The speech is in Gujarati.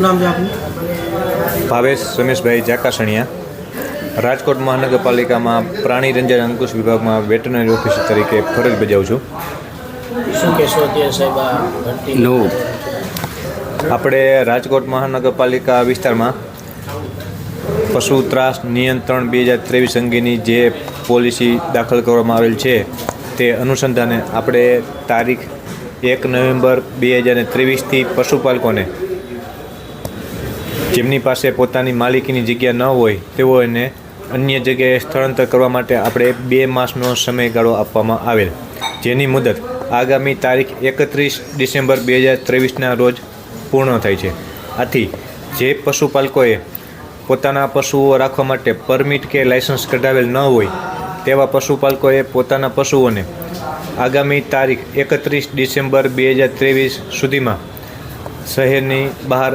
નામ છે આપનું? ભાવેશ રમેશભાઈ જાકાસણિયા, રાજકોટ મહાનગરપાલિકામાં પ્રાણી રંજન અંકુશ વિભાગમાં વેટરનરી ઓફિસર તરીકે ફરજ બજાવું છું. શું કહેશો અત્યારે સાહેબ આ ભરતી? આપણે રાજકોટ મહાનગરપાલિકા વિસ્તારમાં પશુ ત્રાસ નિયંત્રણ 2023 અંગેની જે પોલિસી દાખલ કરવામાં આવેલ છે તે અનુસંધાને આપણે તારીખ 1 નવેમ્બર 2023થી પશુપાલકોને જેમની પાસે પોતાની માલિકીની જગ્યા ન હોય તેઓને અન્ય જગ્યાએ સ્થળાંતર કરવા માટે આપણે 2 માસનો સમયગાળો આપવામાં આવેલ, જેની મુદત આગામી તારીખ 31 ડિસેમ્બર 2023ના રોજ પૂર્ણ થાય છે. આથી જે પશુપાલકોએ પોતાના પશુઓ રાખવા માટે પરમિટ કે લાયસન્સ કઢાવેલ ન હોય તેવા પશુપાલકોએ પોતાના પશુઓને આગામી તારીખ 31 ડિસેમ્બર 2023 સુધીમાં શહેરની બહાર